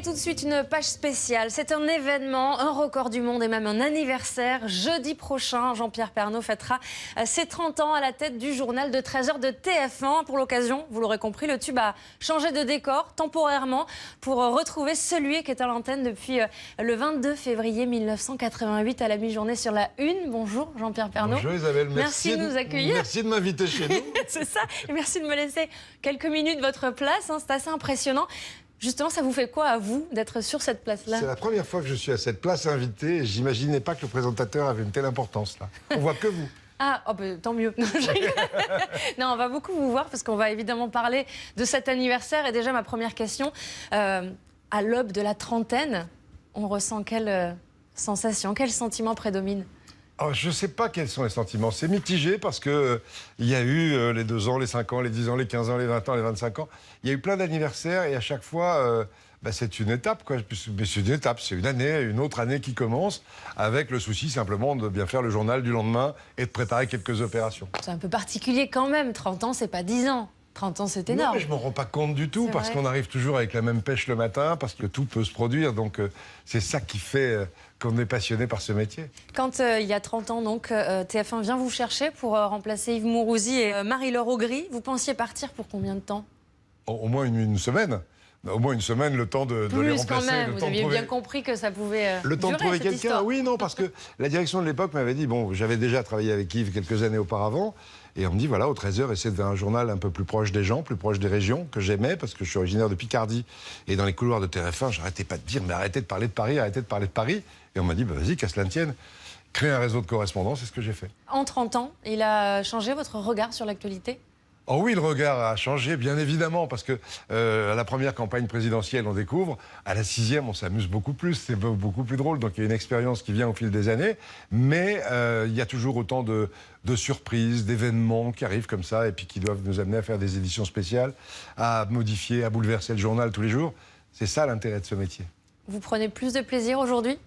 Et tout de suite, une page spéciale. C'est un événement, un record du monde et même un anniversaire. Jeudi prochain, Jean-Pierre Pernaut fêtera ses 30 ans à la tête du journal de 13h de TF1. Pour l'occasion, vous l'aurez compris, le tube a changé de décor temporairement pour retrouver celui qui est à l'antenne depuis le 22 février 1988 à la mi-journée sur la Une. Bonjour Jean-Pierre Pernaut. Bonjour Isabelle, merci de nous accueillir. Merci de m'inviter chez nous. C'est ça, et merci de me laisser quelques minutes votre place, c'est assez impressionnant. Justement, ça vous fait quoi à vous d'être sur cette place-là? C'est la première fois que je suis à cette place invitée et j'imaginais pas que le présentateur avait une telle importance là. On voit que vous. Ah, oh ben, tant mieux. Non, on va beaucoup vous voir parce qu'on va évidemment parler de cet anniversaire. Et déjà, ma première question, à l'aube de la trentaine, on ressent quelle sensation, quel sentiment prédomine? Alors, je ne sais pas quels sont les sentiments. C'est mitigé parce qu'il y a eu les 2 ans, les 5 ans, les 10 ans, les 15 ans, les 20 ans, les 25 ans. Il y a eu plein d'anniversaires et à chaque fois, c'est une étape, quoi. Mais c'est une étape, c'est une année, une autre année qui commence avec le souci simplement de bien faire le journal du lendemain et de préparer quelques opérations. C'est un peu particulier quand même. 30 ans, c'est pas 10 ans. 30 ans, c'est énorme. Non, mais je ne m'en rends pas compte du tout parce qu'on arrive toujours avec la même pêche le matin, parce que tout peut se produire. Donc, c'est ça qui fait qu'on est passionné par ce métier. Quand il y a 30 ans, donc, TF1 vient vous chercher pour remplacer Yves Mourouzi et Marie-Laure Augry, vous pensiez partir pour combien de temps? Au moins une semaine. Au moins une semaine, le temps de les remplacer. Quand même, le vous temps aviez de trouver... bien compris que ça pouvait le temps durer, de trouver cette quelqu'un, histoire. oui, non, parce que la direction de l'époque m'avait dit, bon, j'avais déjà travaillé avec Yves quelques années auparavant, et on me dit, voilà, au 13h, essayez de faire un journal un peu plus proche des gens, plus proche des régions, que j'aimais, parce que je suis originaire de Picardie, et dans les couloirs de TF1, j'arrêtais pas de dire, mais arrêtez de parler de Paris, arrêtez de parler de Paris, et on m'a dit, bah, vas-y, qu'à cela ne tienne, créer un réseau de correspondants, c'est ce que j'ai fait. En 30 ans, il a changé votre regard sur l'actualité? Oh oui, le regard a changé, bien évidemment, parce que à la première campagne présidentielle, on découvre. À la 6e, on s'amuse beaucoup plus, c'est beaucoup plus drôle. Donc il y a une expérience qui vient au fil des années. Mais il y a toujours autant de surprises, d'événements qui arrivent comme ça et puis qui doivent nous amener à faire des éditions spéciales, à modifier, à bouleverser le journal tous les jours. C'est ça l'intérêt de ce métier. Vous prenez plus de plaisir aujourd'hui?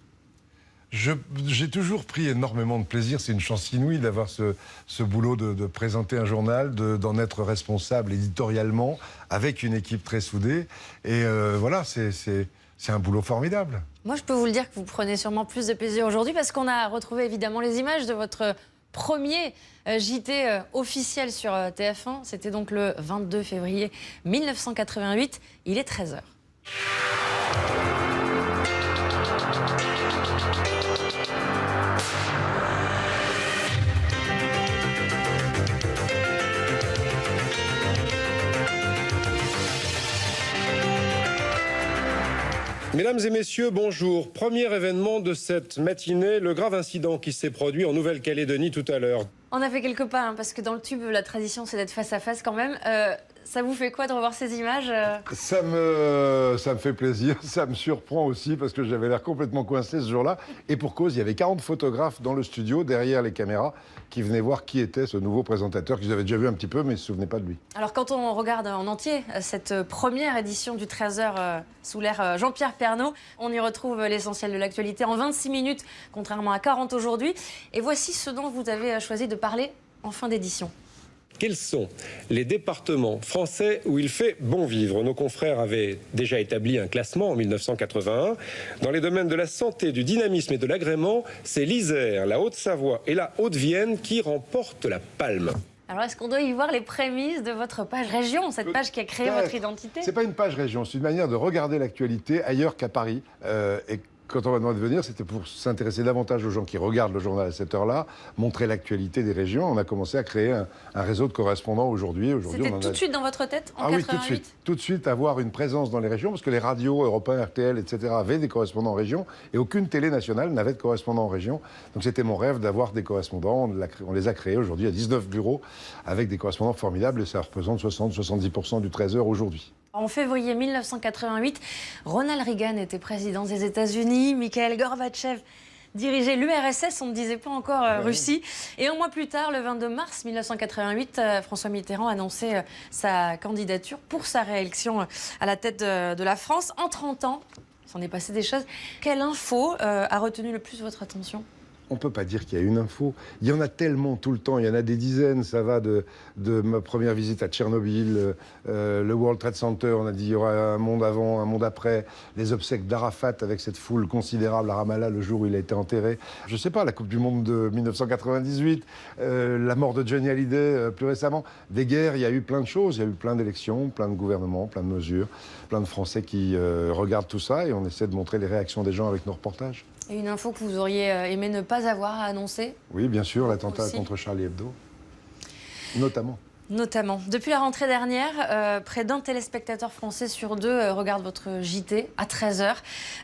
J'ai toujours pris énormément de plaisir. C'est une chance inouïe d'avoir ce boulot de présenter un journal, d'en être responsable éditorialement, avec une équipe très soudée. Et voilà, c'est un boulot formidable. Moi, je peux vous le dire que vous prenez sûrement plus de plaisir aujourd'hui parce qu'on a retrouvé évidemment les images de votre premier JT officiel sur TF1. C'était donc le 22 février 1988. Il est 13h. Mesdames et messieurs, bonjour. Premier événement de cette matinée, le grave incident qui s'est produit en Nouvelle-Calédonie tout à l'heure. On a fait quelques pas, parce que dans le tube, la tradition, c'est d'être face à face quand même. Ça vous fait quoi de revoir ces images? Ça me fait plaisir, ça me surprend aussi parce que j'avais l'air complètement coincé ce jour-là. Et pour cause, il y avait 40 photographes dans le studio, derrière les caméras, qui venaient voir qui était ce nouveau présentateur qu'ils avaient déjà vu un petit peu, mais ils ne se souvenaient pas de lui. Alors quand on regarde en entier cette première édition du 13h sous l'ère Jean-Pierre Pernaut, on y retrouve l'essentiel de l'actualité en 26 minutes, contrairement à 40 aujourd'hui. Et voici ce dont vous avez choisi de parler en fin d'édition. Quels sont les départements français où il fait bon vivre? Nos confrères avaient déjà établi un classement en 1981. Dans les domaines de la santé, du dynamisme et de l'agrément, c'est l'Isère, la Haute-Savoie et la Haute-Vienne qui remportent la palme. Alors, est-ce qu'on doit y voir les prémices de votre page région, cette page qui a créé votre identité? C'est pas une page région, c'est une manière de regarder l'actualité ailleurs qu'à Paris. Et quand on m'a demandé de venir, c'était pour s'intéresser davantage aux gens qui regardent le journal à cette heure-là, montrer l'actualité des régions. On a commencé à créer un réseau de correspondants aujourd'hui. C'était tout de suite dans votre tête, en 88? Oui, tout de suite. Tout de suite, avoir une présence dans les régions, parce que les radios, Europe 1, RTL, etc., avaient des correspondants en région, et aucune télé nationale n'avait de correspondants en région. Donc c'était mon rêve d'avoir des correspondants. On les a créés aujourd'hui à 19 bureaux, avec des correspondants formidables, et ça représente 60-70% du 13h aujourd'hui. En février 1988, Ronald Reagan était président des États-Unis, Mikhail Gorbatchev dirigeait l'URSS, on ne disait pas encore Russie. Et un mois plus tard, le 22 mars 1988, François Mitterrand annonçait sa candidature pour sa réélection à la tête de la France. En 30 ans, il s'en est passé des choses. Quelle info a retenu le plus votre attention? On ne peut pas dire qu'il y a une info. Il y en a tellement tout le temps, il y en a des dizaines. Ça va de ma première visite à Tchernobyl, le World Trade Center, on a dit il y aura un monde avant, un monde après, les obsèques d'Arafat avec cette foule considérable à Ramallah le jour où il a été enterré. Je ne sais pas, la Coupe du Monde de 1998, la mort de Johnny Hallyday plus récemment. Des guerres, il y a eu plein de choses, il y a eu plein d'élections, plein de gouvernements, plein de mesures, plein de Français qui regardent tout ça et on essaie de montrer les réactions des gens avec nos reportages. Et une info que vous auriez aimé ne pas avoir à annoncer? Oui, bien sûr, l'attentat Aussi. contre Charlie Hebdo, notamment. Notamment. Depuis la rentrée dernière, près d'un téléspectateur français sur deux regarde votre JT à 13h.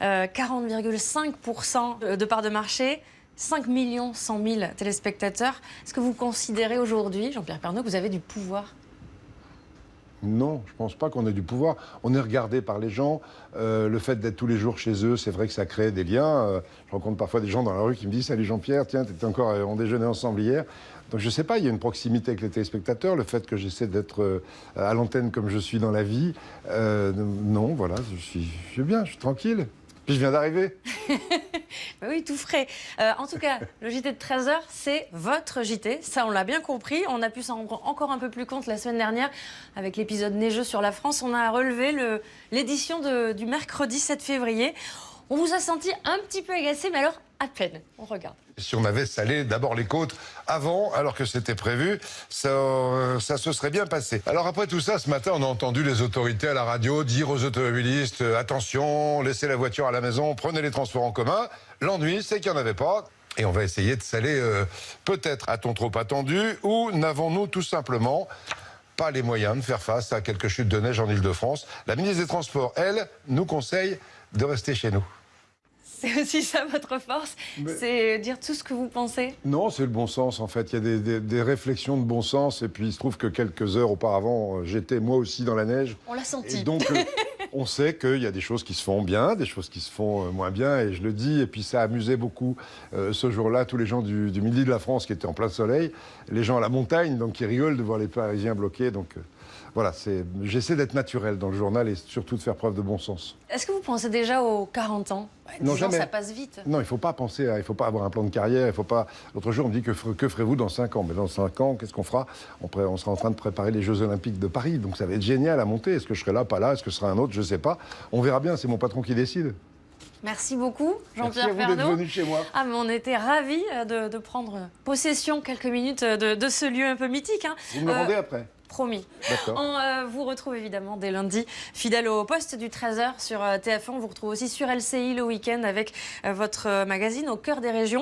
40,5% de part de marché, 5 100 000 téléspectateurs. Est-ce que vous considérez aujourd'hui, Jean-Pierre Pernaut, que vous avez du pouvoir? Non, je ne pense pas qu'on ait du pouvoir. On est regardé par les gens. Le fait d'être tous les jours chez eux, c'est vrai que ça crée des liens. Je rencontre parfois des gens dans la rue qui me disent « Salut Jean-Pierre, tiens, t'étais encore, on déjeunait ensemble hier ». Donc je ne sais pas, il y a une proximité avec les téléspectateurs. Le fait que j'essaie d'être à l'antenne comme je suis dans la vie, non, voilà, je suis bien, je suis tranquille. Puis je viens d'arriver. Bah oui, tout frais. En tout cas, le JT de 13h, c'est votre JT. Ça, on l'a bien compris. On a pu s'en rendre encore un peu plus compte la semaine dernière avec l'épisode neigeux sur la France. On a relevé l'édition du mercredi 7 février. On vous a senti un petit peu agacé, mais alors à peine. On regarde. Si on avait salé d'abord les côtes avant, alors que c'était prévu, ça se serait bien passé. Alors après tout ça, ce matin, on a entendu les autorités à la radio dire aux automobilistes « Attention, laissez la voiture à la maison, prenez les transports en commun ». L'ennui, c'est qu'il n'y en avait pas. Et on va essayer de saler, peut-être a-t-on trop attendu, ou n'avons-nous tout simplement pas les moyens de faire face à quelques chutes de neige en Ile-de-France. La ministre des Transports, elle, nous conseille de rester chez nous. C'est aussi ça votre force, c'est dire tout ce que vous pensez? Non, c'est le bon sens en fait. Il y a des réflexions de bon sens et puis il se trouve que quelques heures auparavant, j'étais moi aussi dans la neige. On l'a senti. Et donc, on sait qu'il y a des choses qui se font bien, des choses qui se font moins bien et je le dis. Et puis ça a amusé beaucoup ce jour-là tous les gens du midi de la France qui étaient en plein soleil, les gens à la montagne donc qui rigolent de voir les Parisiens bloqués. Donc voilà, j'essaie d'être naturel dans le journal et surtout de faire preuve de bon sens. Est-ce que vous pensez déjà aux 40 ans? Non, 10 ans, jamais. ça passe vite. Non, il ne faut pas penser il faut pas avoir un plan de carrière, il faut pas... L'autre jour, on me dit que ferez-vous dans 5 ans? Mais dans 5 ans, qu'est-ce qu'on fera? On sera en train de préparer les Jeux Olympiques de Paris, donc ça va être génial à monter. Est-ce que je serai là, pas là? Est-ce que ce sera un autre? Je ne sais pas. On verra bien, c'est mon patron qui décide. Merci beaucoup, Jean-Pierre Merci à vous d'être Pernaut. venu chez moi. Ah, mais on était ravis de prendre possession quelques minutes de ce lieu un peu mythique. Hein. Vous me le rendez après? Promis. D'accord. On vous retrouve évidemment dès lundi, fidèle au poste du 13h sur TF1. On vous retrouve aussi sur LCI le week-end avec votre magazine Au cœur des régions.